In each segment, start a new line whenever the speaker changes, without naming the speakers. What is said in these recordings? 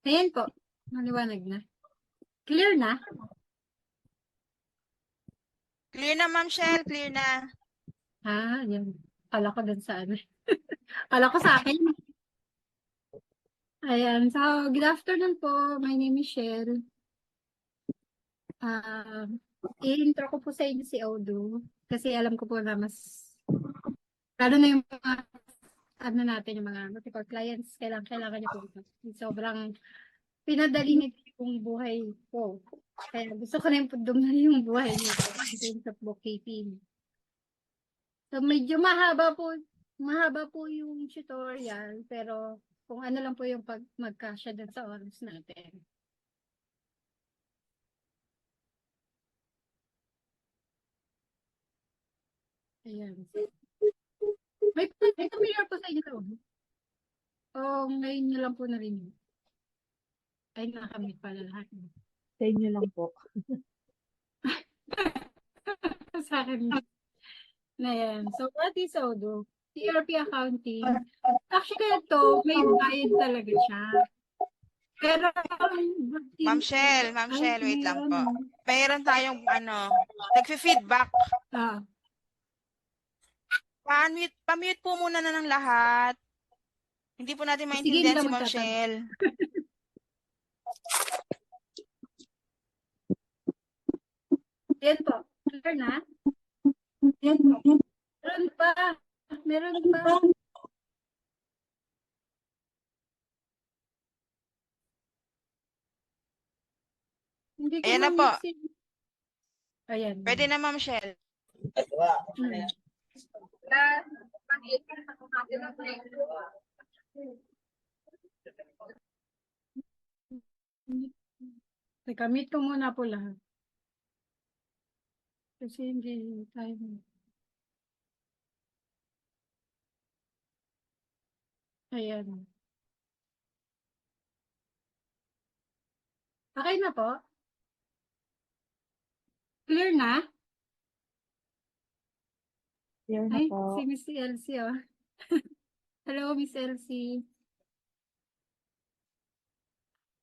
Ayan po. Maliwanag na. Clear na?
Clear na, Ma'am Shell. Clear na.
Yan. Kala ko dun sa ano. Kala ko sa akin. Ayan. So, good afternoon po. My name is Shell. Ah, i-intro ko po sa inyo si Odo. Kasi alam ko po na mas, lalo na yung mga, ano natin, yung mga multiple clients, kailangan niyo po ito. Sobrang pinadali nito yung buhay ko. Kaya gusto ko na yung dumali yung buhay niyo po in terms of bookkeeping. So medyo mahaba po yung tutorial, pero kung ano lang po yung pag magkasya dun sa oras natin. Ayan. May familiar po sa inyo to. O ngayon nyo lang po narinig. Ay, nakamit pala lahat.
Sa inyo lang po.
Sa akin na yan. So, what is Odo? TRP accounting. Actually, ito, may bayad talaga siya. Pero,
Ma'am Shell, wait lang po. Mayroon tayong, nagfi-feedback. Pa-mute po muna na ng lahat. Hindi po natin maintindihan si Ma'am Shell.
Yan po. Clear na? Yan po. Meron pa. Meron pa. Hindi ko
Ayan na po.
Ayan.
Pwede na, Ma'am Shell.
Nakamit ko muna po lahat. Kasi hindi tayo. Ayan. Okay na po? Clear na?
Clear na
Ay,
po.
si Miss Elsie, oh. Hello, Miss Elsie.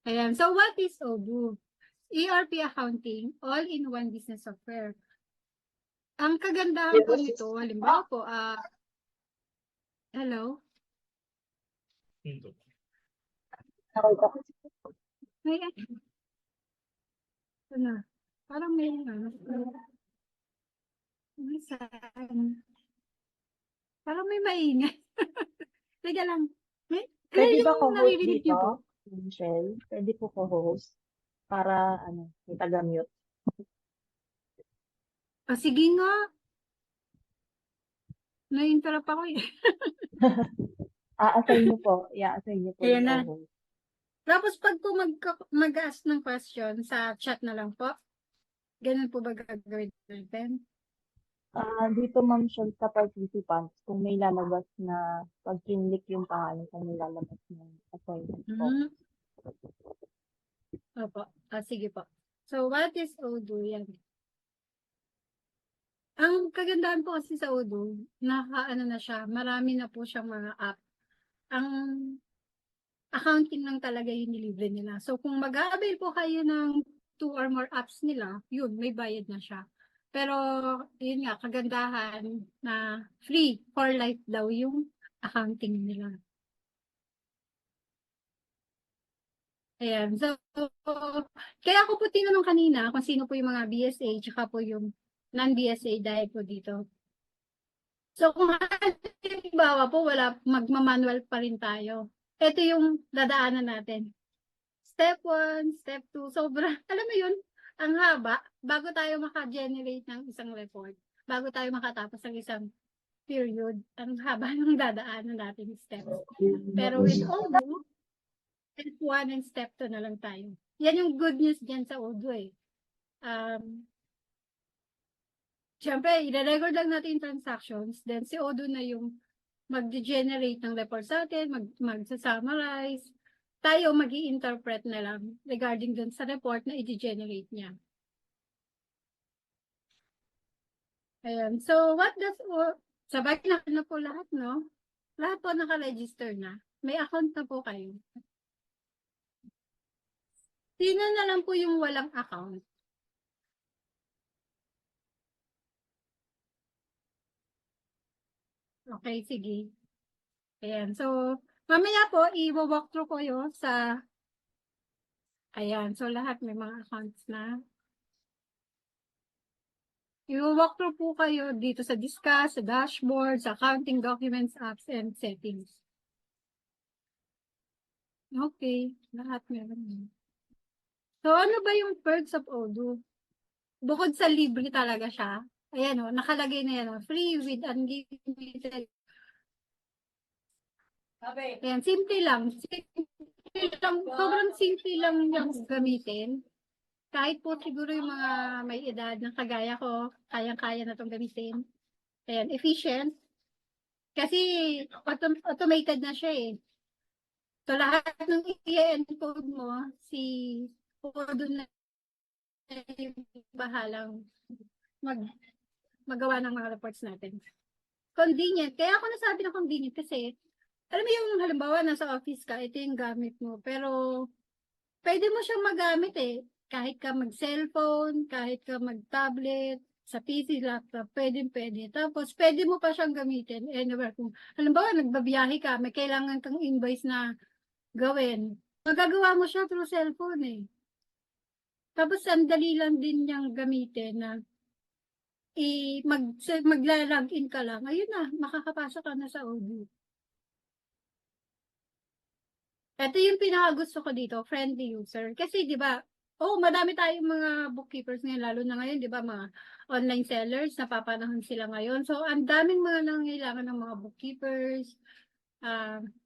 Ayan. So, what is OBU? ERP accounting, all-in-one business software. Ang kagandahan po nito, halimbawa po, hello? May, ano, parang may, parang may maingay. Teka lang.
Pwede ba
yung
ko-host
naririnig niyo
dito,
po?
Michelle? Pwede po ko-host para, may taga-mute.
Sige nga. Na-interrupt ako eh.
A-assign niyo po. I-assign niyo po
Ayan
yung
na.
co-host.
Tapos pag po mag-ask ng question sa chat na lang po, ganun po ba gagawin natin?
Dito, Ma'am Michelle, sa participants, kung may lalabas na pag kinlik yung pangalan, kung may lalabas na assignment po.
Opo. Sige po. So, what is Odoo? Yan. Ang kagandahan po kasi sa Odoo, naka-ano na siya, marami na po siyang mga app. Ang accounting lang talaga yung nilibre nila. So, kung mag-avail po kayo ng 2 or more apps nila, yun, may bayad na siya. Pero, yun nga, kagandahan na free for life daw yung accounting nila. Ayan. So, kaya ako po tinanong kanina kung sino po yung mga BSA tsaka po yung non-BSA dahil po dito. So, kung halimbawa po, magmamanual pa rin tayo. Ito yung dadaanan natin. Step 1, step 2, sobrang, alam mo yun, ang haba, bago tayo maka-generate ng isang report, bago tayo makatapos ng isang period, ang haba ng dadaanan natin steps. Pero with Odoo, step 1 and step 2 na lang tayo. Yan yung good news dyan sa Odoo eh. Siyempre, i-record lang natin yung transactions, then si Odoo na yung mag-generate ng report sa atin, mag-summarize, tayo mag interpret na lang regarding dun sa report na i-generate niya. Ayan. So, sabay na po lahat, no? Lahat po naka-register na. May account na po kayo. Sino na lang po yung walang account? Okay, sige. Ayan. So, mamaya po, i-walkthrough ko yun sa, ayan. So, lahat may mga accounts na. I-walkthrough po kayo dito sa discuss, sa dashboard, sa accounting documents, apps, and settings. Okay. Lahat meron yun. So, ano ba yung perks of Odoo? Bukod sa libre talaga siya. Ayan o, nakalagay na yan o. Free with unlimited. Ayan, simple lang. Simple lang. Sobrang simple lang yung gamitin. Kahit po siguro yung mga may edad na kagaya ko, kayang-kaya na itong gamitin. Ayan, efficient. Kasi automated na siya eh. So lahat ng i-encode mo, si Odoo na yung bahalang magawa ng mga reports natin. Convenient. Kaya ako nasabi na convenient kasi, alam mo yung halimbawa nasa office ka, ito yung gamit mo. Pero, pwede mo siyang magamit eh. Kahit ka mag-cellphone, kahit ka mag-tablet, sa PC, laptop, pwede. Tapos, pwede mo pa siyang gamitin anywhere. Kung, halimbawa, nagbabiyahe ka, may kailangan kang invoice na gawin. Magagawa mo siya through cellphone eh. Tapos, ang dali lang din niyang gamitin na magla-login ka lang. Ayun na, makakapasok ka na sa Odoo. Ito yung pinakagusto ko dito, friendly user. Kasi 'di ba, madami tayong mga bookkeepers ngayon, lalo na ngayon, 'di ba, mga online sellers, napapanahon sila ngayon. So, ang daming mga nangangailangan ng mga bookkeepers,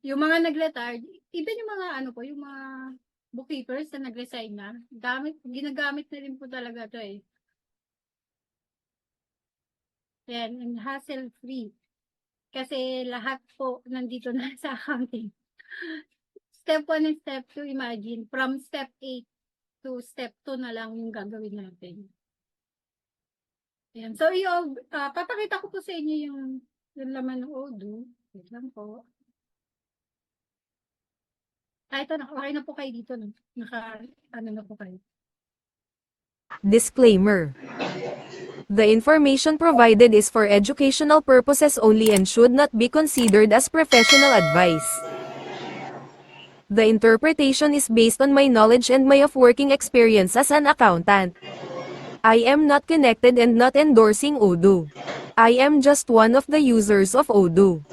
yung mga nag-retired, even yung mga yung mga bookkeepers na nag-resign na, ginagamit na rin po talaga 'to eh. Yan, and hassle-free. Kasi lahat po nandito na sa accounting. Step 1 and step 2, imagine, from step 8 to step 2 na lang yung gagawin natin. Ayan. So, papakita ko po sa inyo yung laman ng Odoo. Wait lang po. Ito na, okay na po kayo dito. No? Na po kayo.
Disclaimer. The information provided is for educational purposes only and should not be considered as professional advice. The interpretation is based on my knowledge and my of working experience as an accountant. I am not connected and not endorsing Odoo. I am just one of the users of Odoo.